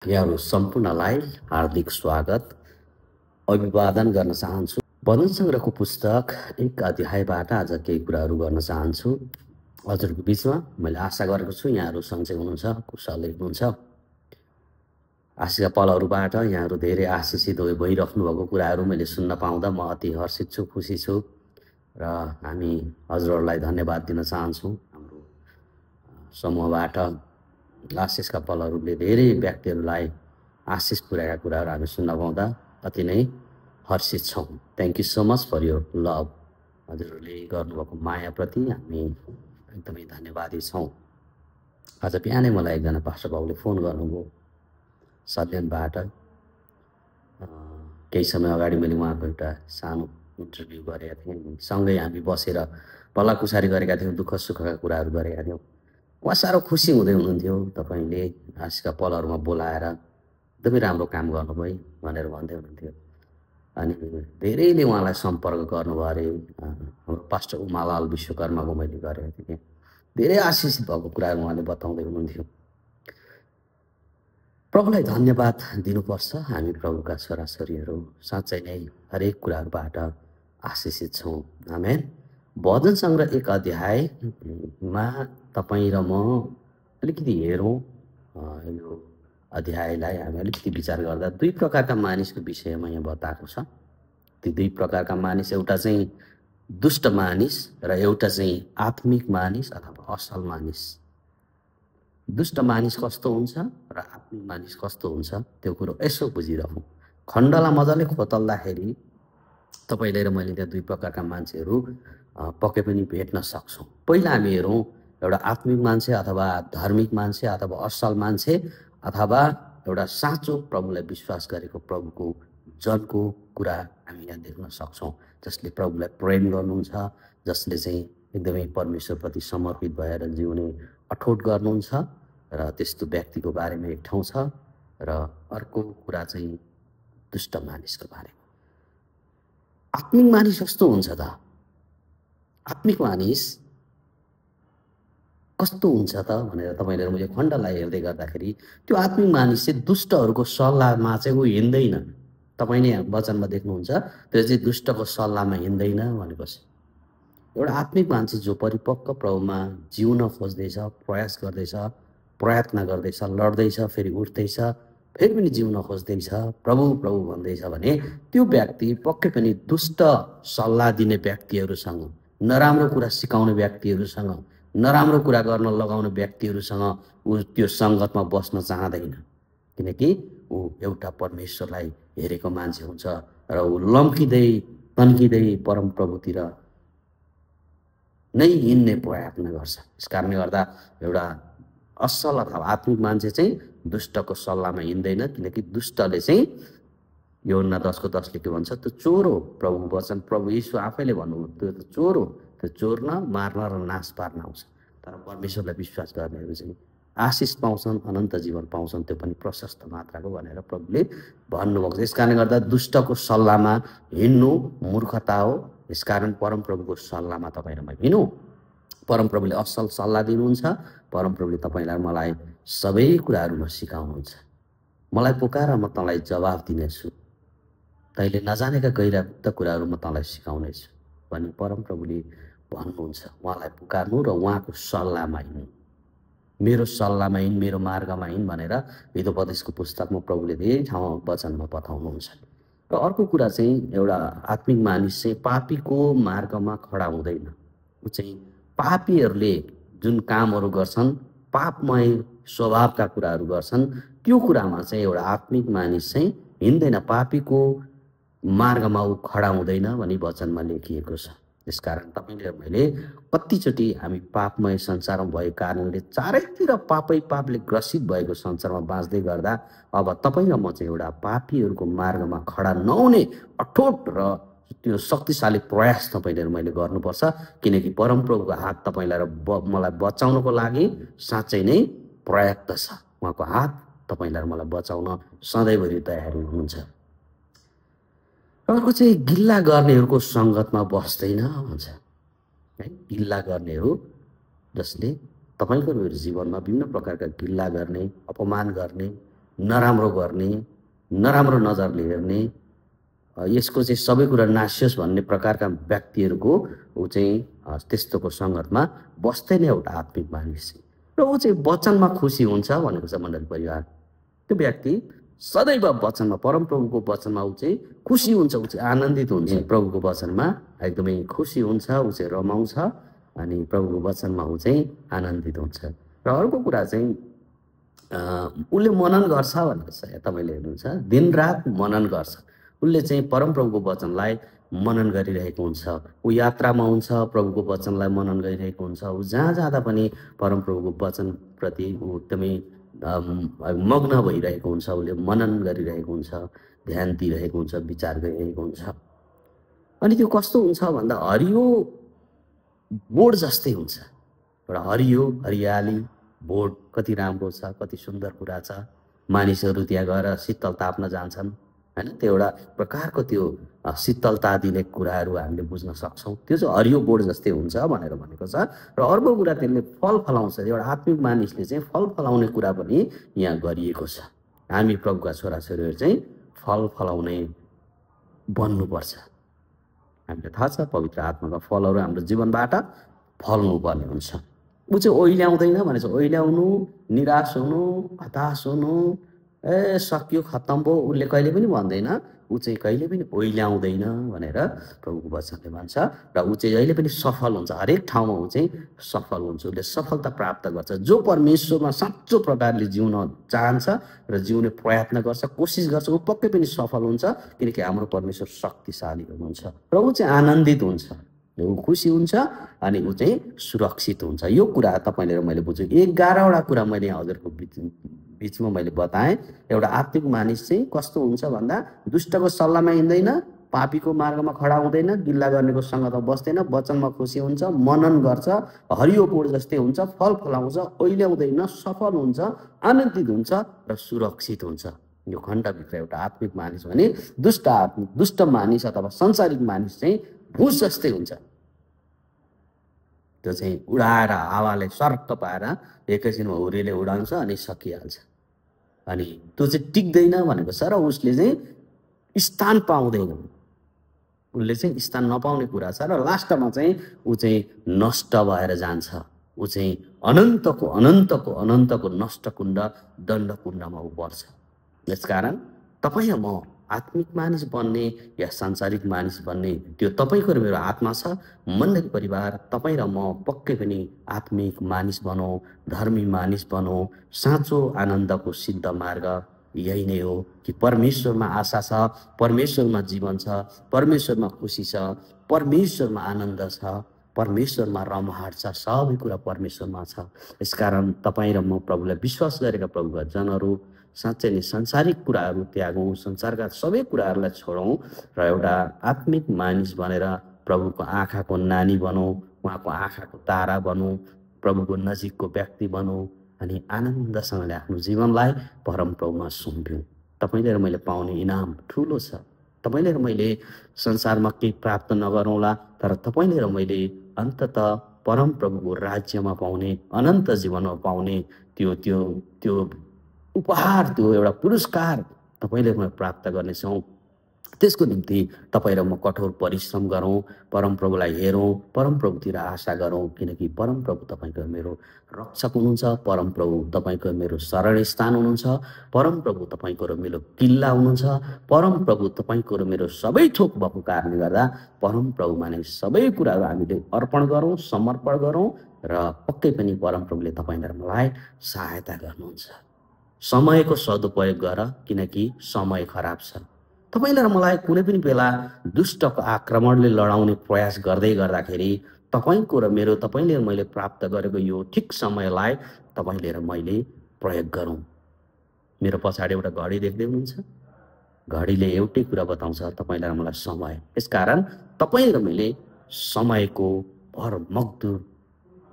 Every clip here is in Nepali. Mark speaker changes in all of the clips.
Speaker 1: यहाँहरू सम्पूर्णलाई हार्दिक स्वागत अभिवादन गर्न चाहन्छु। वदन सङ्ग्रहको पुस्तक 1 अध्यायबाट आज केही कुराहरू गर्न चाहन्छु। हजुरको बिचमा मैले आशा गरेको छु यहाँहरू सन्चै हुनुहुन्छ, कुशल हुनुहुन्छ। आशिषका पलहरूबाट यहाँहरू धेरै आशिषित भइराख्नु भएको कुराहरू मैले सुन्न पाउँदा म अति हर्षित छु, खुसी छु र हामी हजुरहरूलाई धन्यवाद दिन चाहन्छौँ। हाम्रो समूहबाट आशिषका पलहरूले धेरै व्यक्तिहरूलाई आशिष पुर्याएका कुराहरू हामी सुन्न पाउँदा अति नै हर्षित छौँ। Thank you so much for your love. हजुरहरूले गर्नुभएको मायाप्रति हामी एकदमै धन्यवादी छौँ। आज बिहानै मलाई एकजना पास्टर बाबुले फोन गर्नुभयो सल्यानबाट। केही समय अगाडि मैले उहाँको एउटा सानो इन्टरभ्यू गरेका थिएँ। सँगै हामी बसेर भलाकुसारी गरेका थियौँ, दुःख सुखका कुराहरू गरेका थियौँ। उहाँ साह्रो खुसी हुँदै हुनुहुन्थ्यो। तपाईँले आशिषका पलहरूमा बोलाएर एकदमै राम्रो काम गर्नुभयो भनेर भन्दै हुनुहुन्थ्यो। अनि धेरैले उहाँलाई सम्पर्क गर्नुभयो अरे। हाम्रो पास्टर उमालाल विश्वकर्माको मैले गरेको थिएँ। धेरै आशिषित भएको कुराहरू उहाँले बताउँदै हुनुहुन्थ्यो। प्रभुलाई धन्यवाद दिनुपर्छ। हामी प्रभुका छोराछोरीहरू साँच्चै नै हरेक कुराहरूबाट आशिषित छौँ। आमेन। भजन सङ्ग्रह 1 अध्यायमा तपाईँ र म अलिकति हेरौँ। यो अध्यायलाई हामी अलिकति विचार गर्दा दुई प्रकारका मानिसको विषयमा यहाँ बताएको छ। ती दुई प्रकारका मानिस, एउटा चाहिँ दुष्ट मानिस र एउटा चाहिँ आत्मिक मानिस अथवा असल मानिस। दुष्ट मानिस कस्तो हुन्छ र आत्मिक मानिस कस्तो हुन्छ त्यो कुरो यसो बुझिरहौँ। खण्डलाई मजाले खोतल्दाखेरि तपाईँले र मैले त्यहाँ दुई प्रकारका मान्छेहरू पक्कै पनि भेट्न सक्छौँ। पहिला हामी हेरौँ एउटा आत्मिक मान्छे अथवा धार्मिक मान्छे अथवा असल मान्छे अथवा एउटा साँचो प्रभुलाई विश्वास गरेको प्रभुको जनको कुरा हामी यहाँ देख्न सक्छौँ। जसले प्रभुलाई प्रेम गर्नुहुन्छ, जसले चाहिँ एकदमै परमेश्वरप्रति समर्पित भएर जिउने अठोट गर्नुहुन्छ र त्यस्तो व्यक्तिको बारेमा एक ठाउँ छ। र अर्को कुरा चाहिँ दुष्ट मानिसको बारेमा। आत्मिक मानिस कस्तो हुन्छ त? आत्मिक मानिस कस्तो हुन्छ त भनेर तपाईँले मैले खण्डलाई हेर्दै गर्दाखेरि त्यो आत्मिक मानिस चाहिँ दुष्टहरूको सल्लाहमा चाहिँ ऊ हिँड्दैन। तपाईँले वचनमा देख्नुहुन्छ त्यो चाहिँ दुष्टको सल्लाहमा हिँड्दैन भनेपछि एउटा आत्मिक मान्छे जो परिपक्व प्रभुमा जिउन खोज्दैछ, प्रयास गर्दैछ, प्रयत्न गर्दैछ, लड्दैछ, फेरि उठ्दैछ, फेरि पनि जिउन खोज्दैछ, प्रभु प्रभु भन्दैछ भने त्यो व्यक्ति पक्कै पनि दुष्ट सल्लाह दिने व्यक्तिहरूसँग, नराम्रो कुरा सिकाउने व्यक्तिहरूसँग, नराम्रो कुरा गर्न लगाउने व्यक्तिहरूसँग ऊ त्यो सङ्गतमा बस्न चाहँदैन। किनकि ऊ एउटा परमेश्वरलाई हेरेको मान्छे हुन्छ र ऊ लम्किँदै तन्किँदै परमप्रभुतिर नै हिँड्ने प्रयत्न गर्छ। यस कारणले गर्दा एउटा असल अथवा आत्मिक मान्छे चाहिँ दुष्टको सल्लाहमा हिँड्दैन। किनकि दुष्टले चाहिँ योहन्ना 10:10 के भन्छ, त्यो चोर हो। प्रभु वचन प्रभु यीशु आफैले भन्नुभयो त्यो त चोर हो, त्यो चोर्न, मार्न र नाश पार्न आउँछ। तर परमेश्वरलाई विश्वास गर्नेहरू चाहिँ आशिष पाउँछन्, अनन्त जीवन पाउँछन्, त्यो पनि प्रशस्त मात्राको भनेर प्रभुले भन्नुभएको छ। यस कारणले गर्दा दुष्टको सल्लाहमा हिँड्नु मूर्खता हो। यसकारण परमप्रभुको सल्लाहमा तपाईँ र म हिँडौँ। परमप्रभुले असल सल्लाह दिनुहुन्छ। परमप्रभुले तपाईँलाई मलाई सबै कुराहरूमा सिकाउनुहुन्छ। मलाई पुकार म तँलाई जवाफ दिनेछु, तैँले नजानेका गैरयुक्त कुराहरू म तँलाई सिकाउनेछु भनी परमप्रभुले भन्नुहुन्छ। उहाँलाई पुकार्नु र उहाँको सल्लाहमा हिँड्नु। मेरो सल्लाहमा हिँड, मेरो मार्गमा हिँड भनेर हितोपदेशको पुस्तकमा प्रभुले धेरै ठाउँमा वचनमा बताउनुहुन्छ। र अर्को कुरा चाहिँ एउटा आत्मिक मानिस चाहिँ पापीको मार्गमा खडा हुँदैन। ऊ चाहिँ पापीहरूले जुन कामहरू गर्छन्, पापमय स्वभावका कुराहरू गर्छन्, त्यो कुरामा चाहिँ एउटा आत्मिक मानिस चाहिँ हिँड्दैन। पापीको मार्गमा ऊ खडा हुँदैन भनी वचनमा लेखिएको छ। यसकारण तपाईँले र मैले कतिचोटि हामी पापमय संसारमा भएको कारणले चारैतिर पापै पापले ग्रसित भएको संसारमा बाँच्दै गर्दा अब तपाईँ र म चाहिँ एउटा पापीहरूको मार्गमा खडा नहुने अठोट र त्यो शक्तिशाली प्रयास तपाईँले र मैले गर्नुपर्छ। किनकि परमप्रभुको हात तपाईँलाई र मलाई बचाउनको लागि साँच्चै नै पर्याप्त छ। उहाँको हात तपाईँलाई र मलाई बचाउन सधैँभरि तयारी हुनुहुन्छ। अर्को चाहिँ गिल्ला गर्नेहरूको सङ्गतमा बस्दैन भन्छ है। गिल्ला गर्नेहरू जसले तपाईँको मेरो जीवनमा विभिन्न प्रकारका गिल्ला गर्ने, अपमान गर्ने, नराम्रो गर्ने, नराम्रो नजरले हेर्ने, यसको चाहिँ सबै कुरा नासियोस् भन्ने प्रकारका व्यक्तिहरूको ऊ चाहिँ त्यस्तोको सङ्गतमा बस्दैन एउटा आत्मिक मानिस चाहिँ। र ऊ चाहिँ वचनमा खुसी हुन्छ भनेको छ मण्डली परिवार। त्यो व्यक्ति सदैव वचनमा, परमप्रभुको वचनमा ऊ चाहिँ खुसी हुन्छ, ऊ चाहिँ आनन्दित हुन्छ। प्रभुको वचनमा एकदमै खुसी हुन्छ, ऊ चाहिँ रमाउँछ अनि प्रभुको वचनमा ऊ चाहिँ आनन्दित हुन्छ। र अर्को कुरा चाहिँ उसले मनन गर्छ भनेको छ। तपाईँले हेर्नुहुन्छ दिनरात मनन गर्छ। उसले चाहिँ परमप्रभुको वचनलाई मनन गरिरहेको हुन्छ। ऊ यात्रामा हुन्छ, प्रभुको वचनलाई मनन गरिरहेको हुन्छ। ऊ जहाँ जाँदा पनि परमप्रभुको वचनप्रति ऊ एकदमै मग्न भइरहेको हुन्छ। उसले मनन गरिरहेको हुन्छ, ध्यान दिइरहेको हुन्छ, विचार गरिरहेको हुन्छ। अनि त्यो कस्तो हुन्छ भन्दा हरियो बोर्ड जस्तै हुन्छ। एउटा हरियो हरियाली बोर्ड कति राम्रो छ, कति सुन्दर कुरा छ। मानिसहरू त्यहाँ गएर शीतल ताप्न जान्छन् हैन। त्यो एउटा प्रकारको त्यो शीतलता दिने कुराहरू हामीले बुझ्न सक्छौँ। त्यो चाहिँ हरियो बोर्ड जस्तै हुन्छ भनेर भनेको छ। र अर्को कुरा त्यसले फल फलाउँछ। एउटा आत्मिक मानिसले चाहिँ फल फलाउने कुरा पनि यहाँ गरिएको छ। हामी प्रभुका छोराछोरीहरू चाहिँ फल फलाउने बन्नुपर्छ। हामीलाई थाहा छ पवित्र आत्माका फलहरू हाम्रो जीवनबाट फल्नुपर्ने हुन्छ। ऊ चाहिँ ओइल्याउँदैन भनेछ। ओइल्याउनु, निराश हुनु, हताश हुनु, सक्यो खत्तम भयो उसले कहिले पनि भन्दैन। ऊ चाहिँ कहिले पनि ओइल्याउँदैन भनेर प्रभुको वचनले भन्छ। र ऊ चाहिँ जहिले पनि सफल हुन्छ। हरेक ठाउँमा ऊ चाहिँ सफल हुन्छ। उसले सफलता प्राप्त गर्छ। जो परमेश्वरमा साँचो प्रकारले जिउन चाहन्छ र जिउने प्रयत्न गर्छ, कोसिस गर्छ, ऊ पक्कै पनि सफल हुन्छ। किनकि हाम्रो परमेश्वर शक्तिशाली हुनुहुन्छ। र ऊ चाहिँ आनन्दित हुन्छ, ऊ खुसी हुन्छ अनि ऊ चाहिँ सुरक्षित हुन्छ। यो कुरा तपाईँले र मैले बुझ्छु। 11वटा कुरा मैले हजुरको बिचमा मैले बताएँ। एउटा आत्मिक मानिस चाहिँ कस्तो हुन्छ भन्दा दुष्टको सल्लाहमा हिँड्दैन, पापीको मार्गमा खडा हुँदैन, गिल्ला गर्नेको सङ्गतमा बस्दैन, वचनमा खुसी हुन्छ, मनन गर्छ, हरियो बोर्ड जस्तै हुन्छ, फल फलाउँछ, ओइल्याउँदैन, सफल हुन्छ, आनन्दित हुन्छ र सुरक्षित हुन्छ। यो खण्डभित्र एउटा आत्मिक मानिस भने दुष्ट मानिस अथवा संसारिक मानिस चाहिँ भुस जस्तै हुन्छ। त्यो चाहिँ उडाएर हावाले सर्क पाएर एकैछिनमा हुरीले उडाउँछ अनि सकिहाल्छ। अनि त्यो चाहिँ टिक्दैन भनेको छ। र उसले चाहिँ स्थान पाउँदैन, उसले चाहिँ स्थान नपाउने कुरा छ। र लास्टमा चाहिँ ऊ चाहिँ नष्ट भएर जान्छ। ऊ चाहिँ अनन्तको नष्टकुण्ड दण्डकुण्डमा ऊ पर्छ। यसकारण तपाईँ र म आत्मिक मानिस बन्ने या सांसारिक मानिस बन्ने त्यो तपाईँको र मेरो आत्मा छ। मण्डली परिवार, तपाईँ र म पक्कै पनि आत्मिक मानिस बनौँ, धर्मी मानिस बनौँ। साँचो आनन्दको सिद्ध मार्ग यही नै हो कि परमेश्वरमा आशा छ, परमेश्वरमा जीवन छ, परमेश्वरमा खुसी छ, परमेश्वरमा आनन्द छ, परमेश्वरमा रमाहट छ, सबै कुरा परमेश्वरमा छ। यसकारण तपाईँ र म प्रभुलाई विश्वास गरेका प्रभुका जनहरू साँच्चै नै संसारिक कुराहरू त्यागौँ, संसारका सबै कुराहरूलाई छोडौँ र एउटा आत्मिक मानिस बनेर प्रभुको आँखाको नानी बनौँ, उहाँको आँखाको तारा बनौँ, प्रभुको नजिकको व्यक्ति बनौँ अनि आनन्दसँगले आफ्नो जीवनलाई परमप्रभुमा सुम्प्यौँ। तपाईँले र मैले पाउने इनाम ठुलो छ। तपाईँले र मैले संसारमा केही प्राप्त नगरौँला, तर तपाईँले र मैले अन्ततः परमप्रभुको राज्यमा पाउने, अनन्त जीवनमा पाउने त्यो उपहार, त्यो एउटा पुरस्कार तपाईँले म प्राप्त गर्नेछौँ। त्यसको निम्ति तपाईँ र म कठोर परिश्रम गरौँ, परमप्रभुलाई हेरौँ, परमप्रभुतिर आशा गरौँ। किनकि परमप्रभु तपाईँको मेरो रक्षक हुनुहुन्छ, परमप्रभु तपाईँको मेरो शरण स्थान हुनुहुन्छ, परमप्रभु तपाईँको र मेरो किल्ला हुनुहुन्छ, परमप्रभु तपाईँको र मेरो सबै थोक भएको कारणले गर्दा परमप्रभुमा नै सबै कुराहरू हामीले अर्पण गरौँ, समर्पण गरौँ र पक्कै पनि परमप्रभुले तपाईँलाई मलाई सहायता गर्नुहुन्छ। समयको सदुपयोग गर, किनकि समय खराब छ। तपाईँले र मलाई कुनै पनि बेला दुष्टको आक्रमणले लडाउने प्रयास गर्दै गर्दाखेरि तपाईँको र मेरो, तपाईँले र मैले प्राप्त गरेको यो ठिक समयलाई तपाईँले र मैले प्रयोग गरौँ। मेरो पछाडि एउटा घडी देख्दै हुनुहुन्छ, घडीले एउटै कुरा बताउँछ, तपाईँलाई र मलाई समय। यसकारण तपाईँ र मैले समयको भरमग्दुर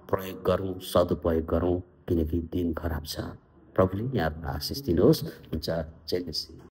Speaker 1: प्रयोग गरौँ, सदुपयोग गरौँ, किनकि दिन खराब छ। प्रभुले यहाँहरूलाई आशिष दिनुहोस्। हुन्छ। जय मसीह।